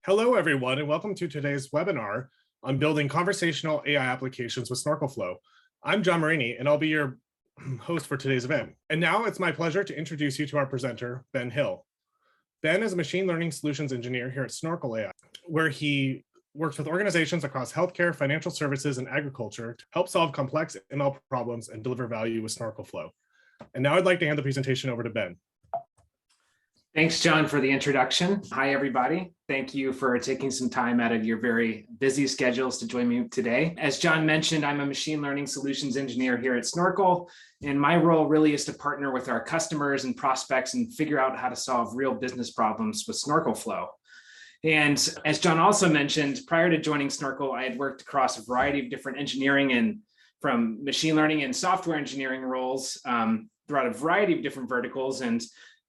Hello, everyone, and welcome to today's webinar on building conversational AI applications with Snorkel Flow. I'm John Marini, and I'll be your host for today's event. And now it's my pleasure to introduce you to our presenter, Ben Hill. Ben is a machine learning solutions engineer here at Snorkel AI, where he works with organizations across healthcare, financial services, and agriculture to help solve complex ML problems and deliver value with Snorkel Flow. And now I'd like to hand the presentation over to Ben. Thanks, John, for the introduction. Hi, everybody. Thank you for taking some time out of your very busy schedules to join me today. As John mentioned, I'm a machine learning solutions engineer here at Snorkel, and my role really is to partner with our customers and prospects and figure out how to solve real business problems with Snorkel Flow. And as John also mentioned, prior to joining Snorkel, I had worked across a variety of different engineering and from machine learning and software engineering roles throughout a variety of different verticals, and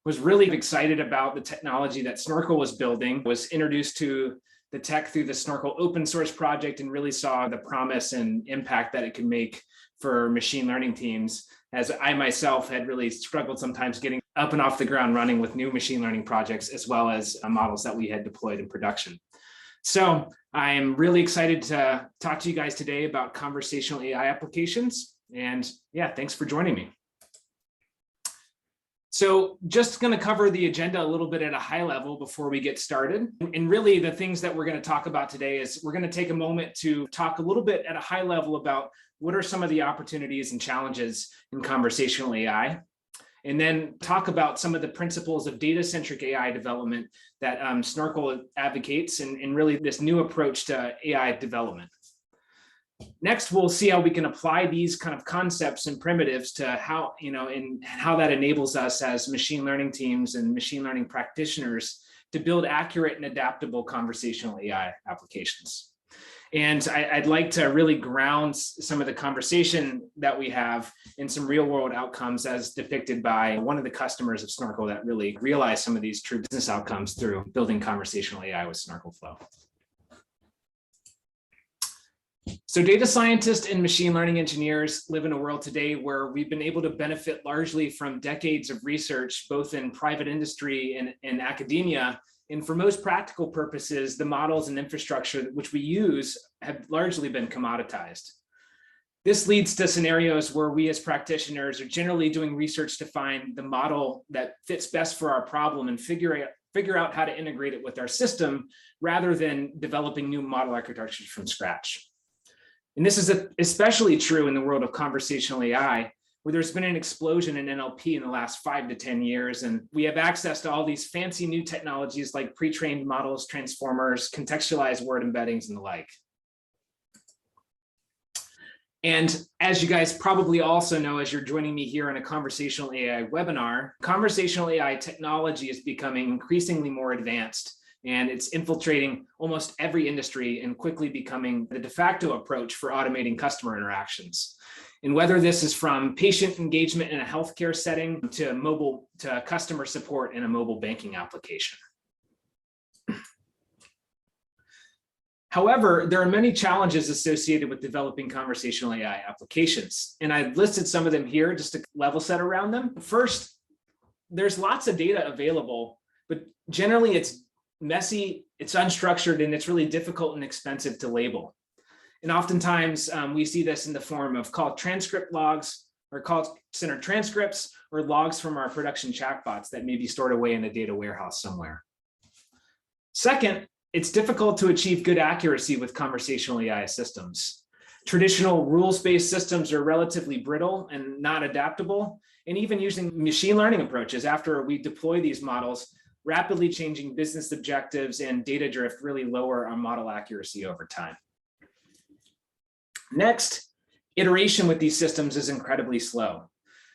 was really excited about the technology that Snorkel was building, was introduced to the tech through the Snorkel open source project, and really saw the promise and impact that it could make for machine learning teams, as I myself had really struggled sometimes getting up and off the ground running with new machine learning projects, as well as models that we had deployed in production. So I'm really excited to talk to you guys today about conversational AI applications. And yeah, thanks for joining me. So just going to cover the agenda a little bit at a high level before we get started. And really the things that we're going to talk about today is we're going to take a moment to talk a little bit at a high level about what are some of the opportunities and challenges in conversational AI, and then talk about some of the principles of data-centric AI development that Snorkel advocates, and really this new approach to AI development. Next, we'll see how we can apply these kind of concepts and primitives to how, and how that enables us as machine learning teams and machine learning practitioners to build accurate and adaptable conversational AI applications. And I'd like to really ground some of the conversation that we have in some real world outcomes as depicted by one of the customers of Snorkel that really realized some of these true business outcomes through building conversational AI with Snorkel Flow. So data scientists and machine learning engineers live in a world today where we've been able to benefit largely from decades of research, both in private industry and academia. And for most practical purposes, the models and infrastructure which we use have largely been commoditized. This leads to scenarios where we as practitioners are generally doing research to find the model that fits best for our problem and figure out how to integrate it with our system, rather than developing new model architectures from scratch. And this is especially true in the world of conversational AI, where there's been an explosion in NLP in the last 5 to 10 years. And we have access to all these fancy new technologies like pre-trained models, transformers, contextualized word embeddings, and the like. And as you guys probably also know, as you're joining me here in a conversational AI webinar, conversational AI technology is becoming increasingly more advanced, and it's infiltrating almost every industry and quickly becoming the de facto approach for automating customer interactions. And whether this is from patient engagement in a healthcare setting to customer support in a mobile banking application. However, there are many challenges associated with developing conversational AI applications. And I've listed some of them here just to level set around them. First, there's lots of data available, but generally it's messy, it's unstructured, and it's really difficult and expensive to label. And oftentimes we see this in the form of call transcript logs or call center transcripts or logs from our production chatbots that may be stored away in a data warehouse somewhere. Second, it's difficult to achieve good accuracy with conversational AI systems. Traditional rules-based systems are relatively brittle and not adaptable, and even using machine learning approaches after we deploy these models, rapidly changing business objectives and data drift really lower our model accuracy over time. Next, iteration with these systems is incredibly slow.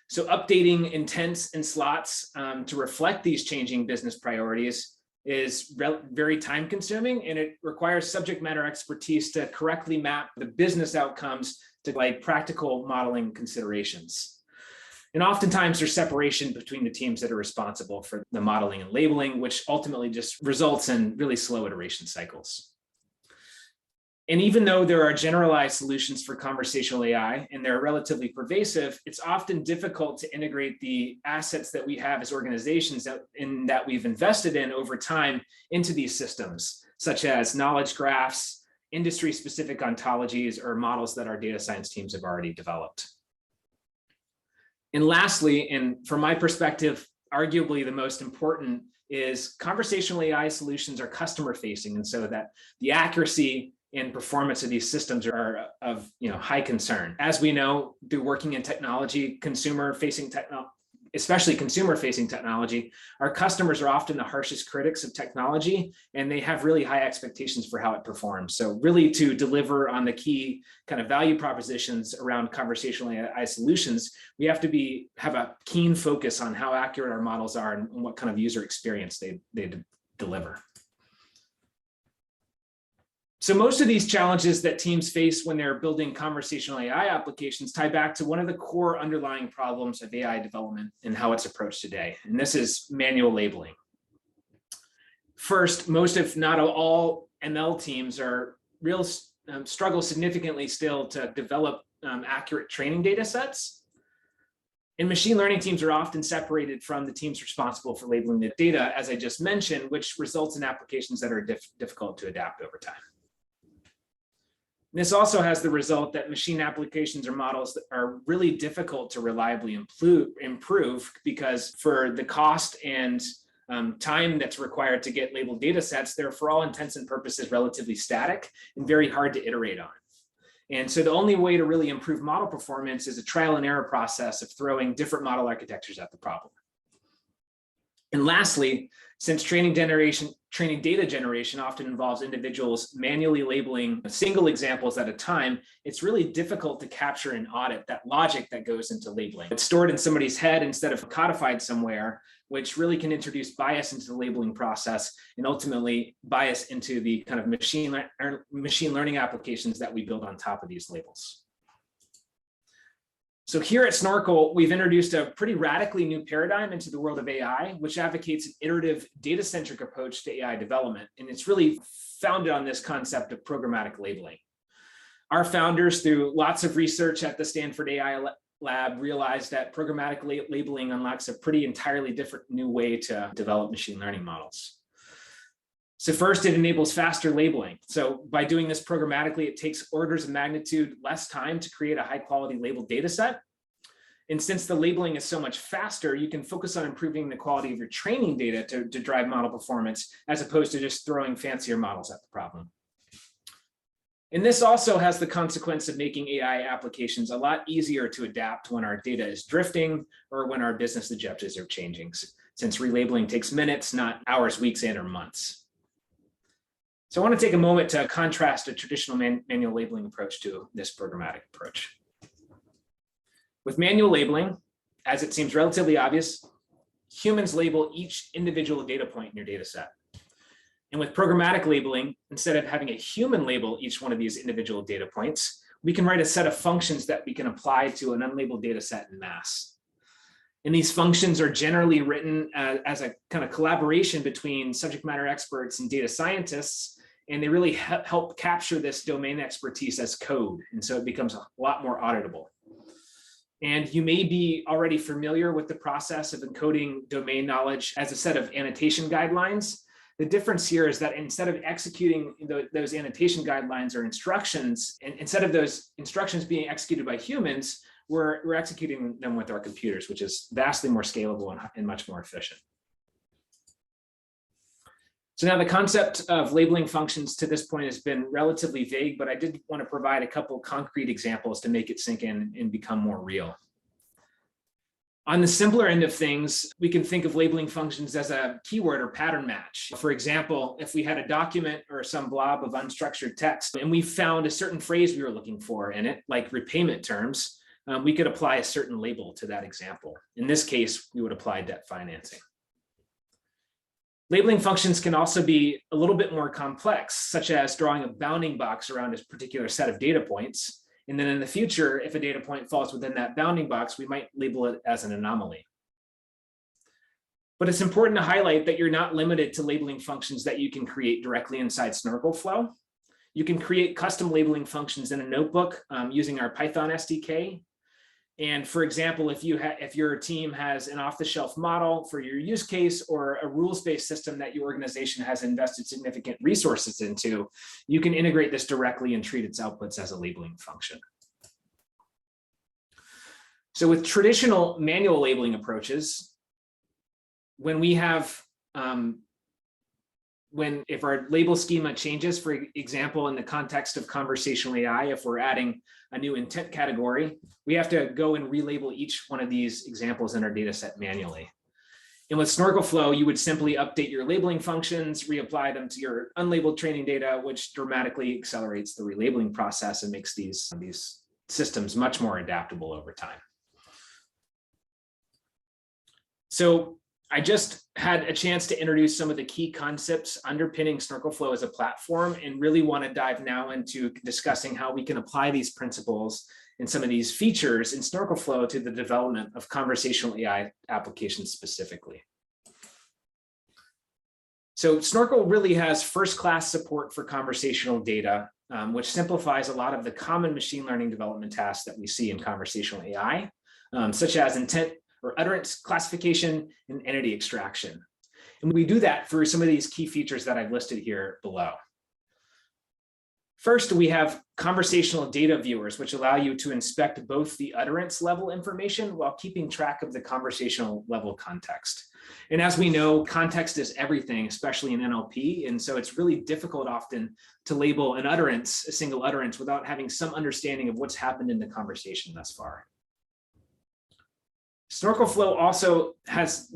So updating intents and slots to reflect these changing business priorities is very time consuming, and it requires subject matter expertise to correctly map the business outcomes to practical modeling considerations. And oftentimes there's separation between the teams that are responsible for the modeling and labeling, which ultimately just results in really slow iteration cycles. And even though there are generalized solutions for conversational AI and they're relatively pervasive, it's often difficult to integrate the assets that we have as organizations that we've invested in over time into these systems, such as knowledge graphs, industry-specific ontologies, or models that our data science teams have already developed. And lastly, and from my perspective, arguably the most important, is conversational AI solutions are customer facing, and so that the accuracy and performance of these systems are of high concern. As we know, through working in technology, especially consumer-facing technology, our customers are often the harshest critics of technology, and they have really high expectations for how it performs. So really, to deliver on the key kind of value propositions around conversational AI solutions, we have to have a keen focus on how accurate our models are and what kind of user experience they deliver. So most of these challenges that teams face when they're building conversational AI applications tie back to one of the core underlying problems of AI development and how it's approached today, and this is manual labeling. First, most, if not all, ML teams struggle significantly still to develop accurate training data sets. And machine learning teams are often separated from the teams responsible for labeling the data, as I just mentioned, which results in applications that are difficult to adapt over time. This also has the result that machine applications or models that are really difficult to reliably improve, because for the cost and time that's required to get labeled data sets, they're for all intents and purposes relatively static and very hard to iterate on. And so the only way to really improve model performance is a trial and error process of throwing different model architectures at the problem. And lastly, since training data generation often involves individuals manually labeling single examples at a time, it's really difficult to capture and audit that logic that goes into labeling. It's stored in somebody's head instead of codified somewhere, which really can introduce bias into the labeling process and ultimately bias into the kind of machine learning applications that we build on top of these labels. So here at Snorkel, we've introduced a pretty radically new paradigm into the world of AI, which advocates an iterative data-centric approach to AI development. And it's really founded on this concept of programmatic labeling. Our founders, through lots of research at the Stanford AI Lab, realized that programmatic labeling unlocks a pretty entirely different new way to develop machine learning models. So first, it enables faster labeling. So by doing this programmatically, it takes orders of magnitude less time to create a high quality labeled data set. And since the labeling is so much faster, you can focus on improving the quality of your training data to drive model performance, as opposed to just throwing fancier models at the problem. And this also has the consequence of making AI applications a lot easier to adapt when our data is drifting or when our business objectives are changing, since relabeling takes minutes, not hours, weeks, and or months. So I want to take a moment to contrast a traditional manual labeling approach to this programmatic approach. With manual labeling, as it seems relatively obvious, humans label each individual data point in your data set. And with programmatic labeling, instead of having a human label each one of these individual data points, we can write a set of functions that we can apply to an unlabeled data set in mass. And these functions are generally written as a kind of collaboration between subject matter experts and data scientists, and they really help capture this domain expertise as code. And so it becomes a lot more auditable. And you may be already familiar with the process of encoding domain knowledge as a set of annotation guidelines. The difference here is that instead of executing those annotation guidelines or instructions, and instead of those instructions being executed by humans, we're executing them with our computers, which is vastly more scalable and much more efficient. So now the concept of labeling functions to this point has been relatively vague, but I did want to provide a couple concrete examples to make it sink in and become more real. On the simpler end of things, we can think of labeling functions as a keyword or pattern match. For example, if we had a document or some blob of unstructured text and we found a certain phrase we were looking for in it, like repayment terms, we could apply a certain label to that example. In this case, we would apply debt financing. Labeling functions can also be a little bit more complex, such as drawing a bounding box around a particular set of data points. And then in the future, if a data point falls within that bounding box, we might label it as an anomaly. But it's important to highlight that you're not limited to labeling functions that you can create directly inside Snorkel Flow. You can create custom labeling functions in a notebook using our Python SDK. And for example, if your team has an off-the-shelf model for your use case or a rules-based system that your organization has invested significant resources into, you can integrate this directly and treat its outputs as a labeling function. So with traditional manual labeling approaches, when we have if our label schema changes, for example, in the context of conversational AI, if we're adding a new intent category, we have to go and relabel each one of these examples in our data set manually. And with Snorkel Flow, you would simply update your labeling functions, reapply them to your unlabeled training data, which dramatically accelerates the relabeling process and makes these systems much more adaptable over time. So I just had a chance to introduce some of the key concepts underpinning Snorkel Flow as a platform, and really want to dive now into discussing how we can apply these principles and some of these features in Snorkel Flow to the development of conversational AI applications specifically. So Snorkel really has first-class support for conversational data, which simplifies a lot of the common machine learning development tasks that we see in conversational AI, such as intent or utterance classification and entity extraction. And we do that through some of these key features that I've listed here below. First, we have conversational data viewers, which allow you to inspect both the utterance level information while keeping track of the conversational level context. And as we know, context is everything, especially in NLP. And so it's really difficult often to label an utterance, a single utterance, without having some understanding of what's happened in the conversation thus far. Snorkel Flow also has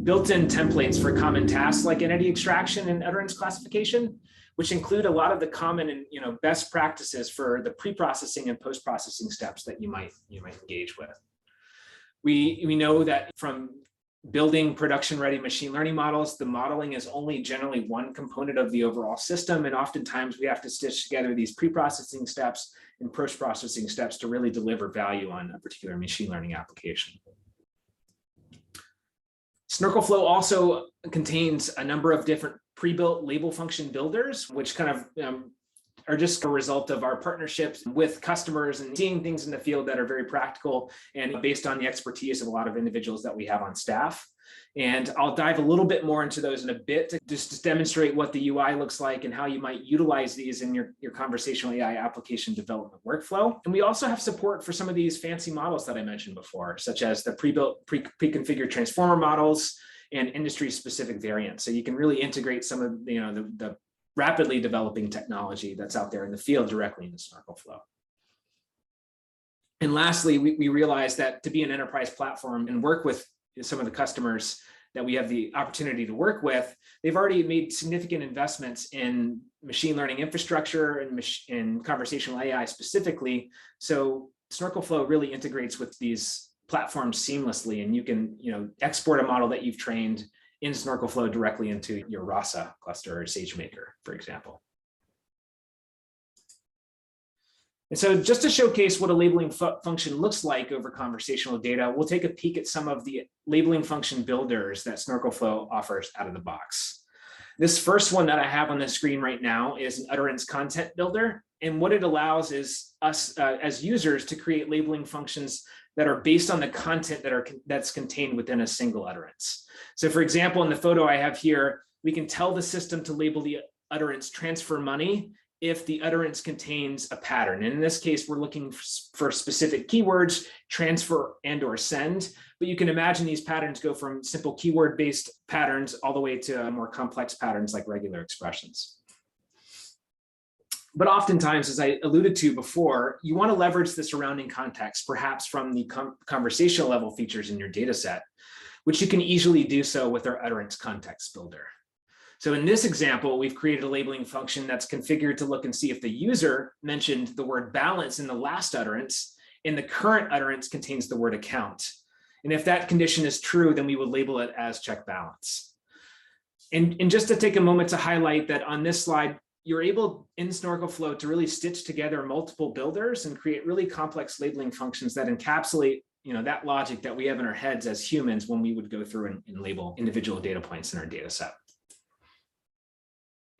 built-in templates for common tasks like entity extraction and utterance classification, which include a lot of the common and best practices for the pre-processing and post-processing steps that you might engage with. We know that from building production-ready machine learning models, the modeling is only generally one component of the overall system, and oftentimes we have to stitch together these pre-processing steps and post-processing steps to really deliver value on a particular machine learning application. Snorkel Flow also contains a number of different pre-built label function builders, which kind of are just a result of our partnerships with customers and seeing things in the field that are very practical and based on the expertise of a lot of individuals that we have on staff. And I'll dive a little bit more into those in a bit to just demonstrate what the UI looks like and how you might utilize these in your conversational AI application development workflow. And we also have support for some of these fancy models that I mentioned before, such as the pre-built, pre-configured transformer models and industry-specific variants. So you can really integrate some of the rapidly developing technology that's out there in the field directly into Snorkel Flow. And lastly, we realized that to be an enterprise platform and work with some of the customers that we have the opportunity to work with, they've already made significant investments in machine learning infrastructure and in conversational AI specifically. So Snorkel Flow really integrates with these platforms seamlessly, and you can export a model that you've trained in Snorkel Flow directly into your Rasa cluster or SageMaker, for example. And so just to showcase what a labeling function looks like over conversational data, we'll take a peek at some of the labeling function builders that Snorkel Flow offers out of the box. This first one that I have on the screen right now is an utterance content builder. And what it allows is us as users to create labeling functions that are based on the content that's contained within a single utterance. So for example, in the photo I have here, we can tell the system to label the utterance transfer money if the utterance contains a pattern. And in this case, we're looking for specific keywords, transfer and or send. But you can imagine these patterns go from simple keyword-based patterns all the way to more complex patterns like regular expressions. But oftentimes, as I alluded to before, you want to leverage the surrounding context, perhaps from the conversational level features in your data set, which you can easily do so with our utterance context builder. So in this example, we've created a labeling function that's configured to look and see if the user mentioned the word balance in the last utterance and the current utterance contains the word account. And if that condition is true, then we would label it as check balance. And just to take a moment to highlight that on this slide, you're able in Snorkel Flow to really stitch together multiple builders and create really complex labeling functions that encapsulate that logic that we have in our heads as humans when we would go through and label individual data points in our data set.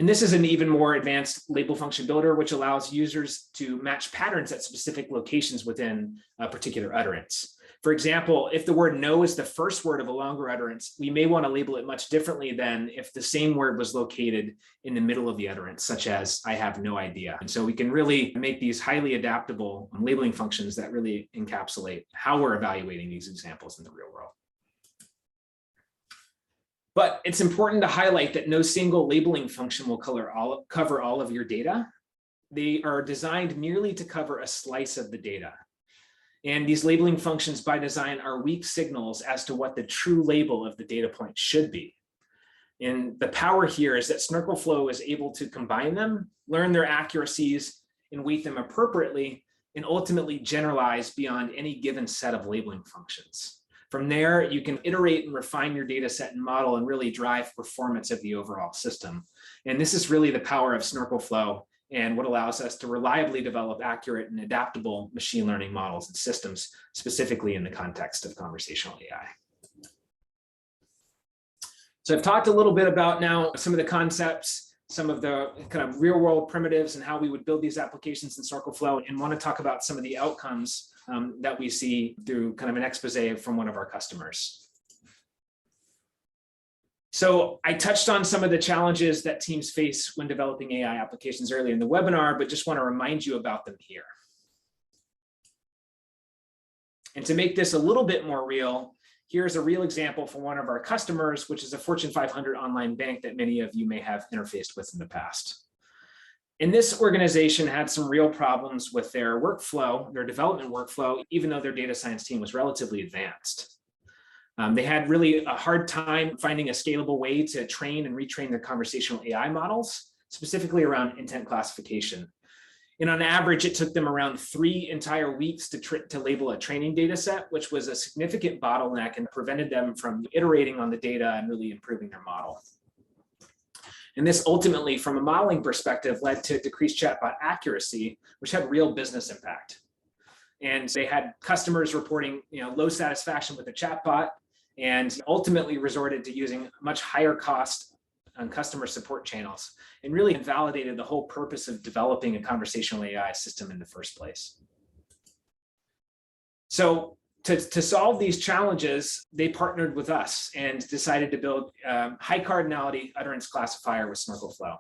And this is an even more advanced label function builder, which allows users to match patterns at specific locations within a particular utterance. For example, if the word no is the first word of a longer utterance, we may want to label it much differently than if the same word was located in the middle of the utterance, such as I have no idea. And so we can really make these highly adaptable labeling functions that really encapsulate how we're evaluating these examples in the real world. But it's important to highlight that no single labeling function will cover all of your data. They are designed merely to cover a slice of the data. And these labeling functions by design are weak signals as to what the true label of the data point should be. And the power here is that Snorkel Flow is able to combine them, learn their accuracies, and weight them appropriately, and ultimately generalize beyond any given set of labeling functions. From there, you can iterate and refine your data set and model and really drive performance of the overall system. And this is really the power of Snorkel Flow and what allows us to reliably develop accurate and adaptable machine learning models and systems, specifically in the context of conversational AI. So I've talked a little bit about now some of the concepts, some of the kind of real world primitives and how we would build these applications in Snorkel Flow, and want to talk about some of the outcomes that we see through kind of an expose from one of our customers. So I touched on some of the challenges that teams face when developing AI applications earlier in the webinar, but just want to remind you about them here. And to make this a little bit more real, here's a real example from one of our customers, which is a Fortune 500 online bank that many of you may have interfaced with in the past. And this organization had some real problems with their workflow, their development workflow, even though their data science team was relatively advanced. They had really a hard time finding a scalable way to train and retrain their conversational AI models, specifically around intent classification. And on average, it took them around 3 entire weeks to label a training data set, which was a significant bottleneck and prevented them from iterating on the data and really improving their model. And this ultimately, from a modeling perspective, led to decreased chatbot accuracy, which had real business impact. And they had customers reporting, low satisfaction with the chatbot, and ultimately resorted to using much higher cost on customer support channels, and really invalidated the whole purpose of developing a conversational AI system in the first place. So to solve these challenges, they partnered with us and decided to build high cardinality utterance classifier with Snorkel Flow.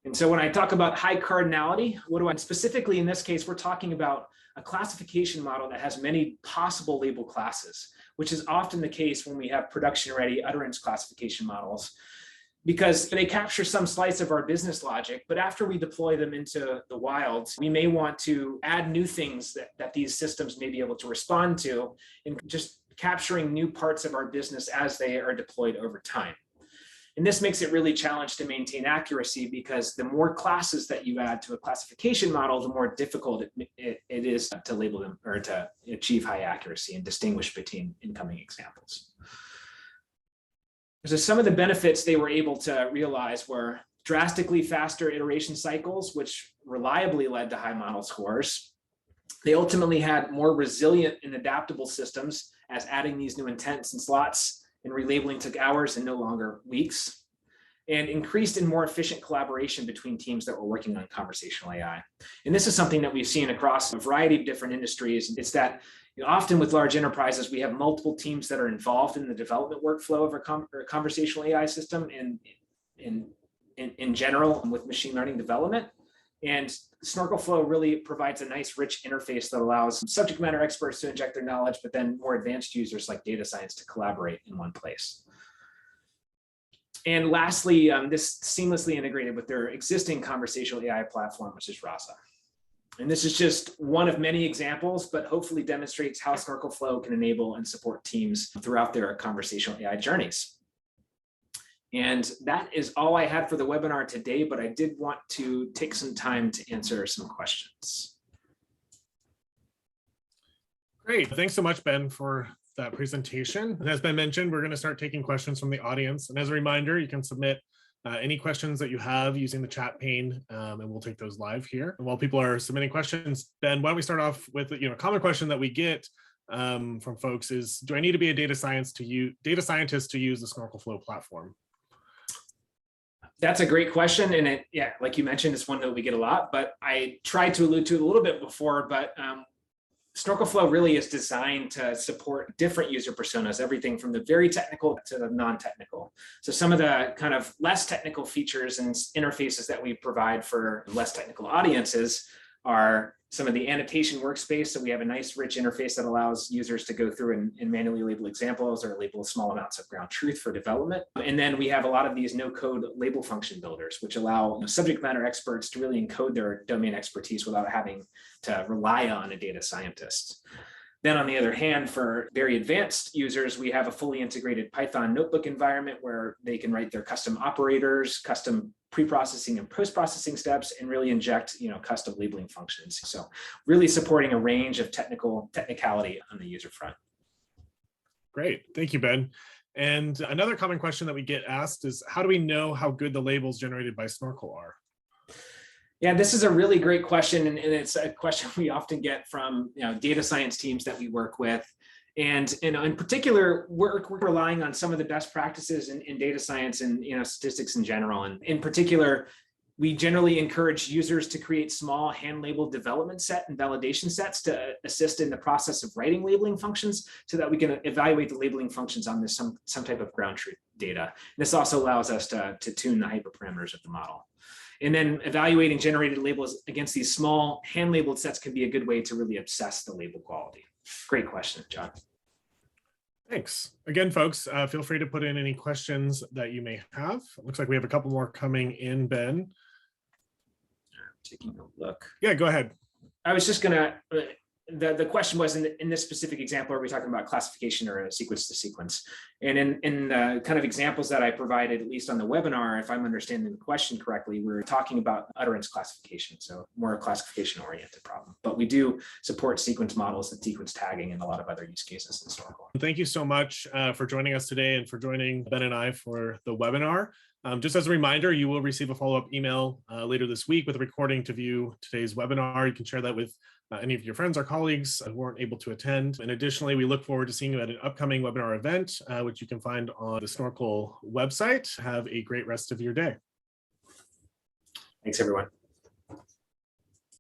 And so when I talk about high cardinality, what do I specifically, in this case, we're talking about a classification model that has many possible label classes, which is often the case when we have production-ready utterance classification models, because they capture some slice of our business logic, but after we deploy them into the wild, we may want to add new things that these systems may be able to respond to, and just capturing new parts of our business as they are deployed over time. And this makes it really challenged to maintain accuracy, because the more classes that you add to a classification model, the more difficult it is to label them or to achieve high accuracy and distinguish between incoming examples. So some of the benefits they were able to realize were drastically faster iteration cycles, which reliably led to high model scores. They ultimately had more resilient and adaptable systems, as adding these new intents and slots and relabeling took hours and no longer weeks, and increased and more efficient collaboration between teams that were working on conversational AI. And this is something that we've seen across a variety of different industries. It's that often with large enterprises, we have multiple teams that are involved in the development workflow of a conversational AI system and in general with machine learning development. And Snorkel Flow really provides a nice, rich interface that allows subject matter experts to inject their knowledge, but then more advanced users like data science to collaborate in one place. And lastly, this seamlessly integrated with their existing conversational AI platform, which is Rasa. And this is just one of many examples, but hopefully demonstrates how Snorkel Flow can enable and support teams throughout their conversational AI journeys. And that is all I had for the webinar today, but I did want to take some time to answer some questions. Great. Thanks so much, Ben, for that presentation. And as Ben mentioned, we're going to start taking questions from the audience. And as a reminder, you can submit any questions that you have using the chat pane, and we'll take those live here. And while people are submitting questions, Ben, why don't we start off with a common question that we get from folks is, do I need to be a data scientist to use the Snorkel Flow platform? That's a great question. And like you mentioned, it's one that we get a lot, but I tried to allude to it a little bit before, but Snorkel Flow really is designed to support different user personas, everything from the very technical to the non-technical. So some of the kind of less technical features and interfaces that we provide for less technical audiences are some of the annotation workspace. So we have a nice rich interface that allows users to go through and manually label examples or label small amounts of ground truth for development. And then we have a lot of these no-code label function builders, which allow subject matter experts to really encode their domain expertise without having to rely on a data scientist. Then on the other hand, for very advanced users, we have a fully integrated Python notebook environment where they can write their custom operators, custom pre-processing and post-processing steps, and really inject, custom labeling functions. So really supporting a range of technicality on the user front. Great. Thank you, Ben. And another common question that we get asked is, how do we know how good the labels generated by Snorkel are? Yeah, this is a really great question, and it's a question we often get from data science teams that we work with. And in particular, we're relying on some of the best practices in data science and statistics in general. And in particular, we generally encourage users to create small hand-labeled development set and validation sets to assist in the process of writing labeling functions so that we can evaluate the labeling functions on this some type of ground truth data. This also allows us to tune the hyperparameters of the model. And then evaluating generated labels against these small hand-labeled sets can be a good way to really assess the label quality. Great question, John. Thanks. Again, folks, feel free to put in any questions that you may have. It looks like we have a couple more coming in, Ben. Taking a look. Yeah, go ahead. I was just gonna, the question was in this specific example, are we talking about classification or a sequence to sequence? And in the kind of examples that I provided, at least on the webinar, if I'm understanding the question correctly, we're talking about utterance classification, so more a classification oriented problem. But we do support sequence models and sequence tagging and a lot of other use cases in Snorkel. Thank you so much for joining us today and for joining Ben and I for the webinar. Just as a reminder, you will receive a follow-up email later this week with a recording to view today's webinar. You can share that with any of your friends or colleagues who weren't able to attend. And additionally, we look forward to seeing you at an upcoming webinar event, which you can find on the Snorkel website. Have a great rest of your day. Thanks, everyone.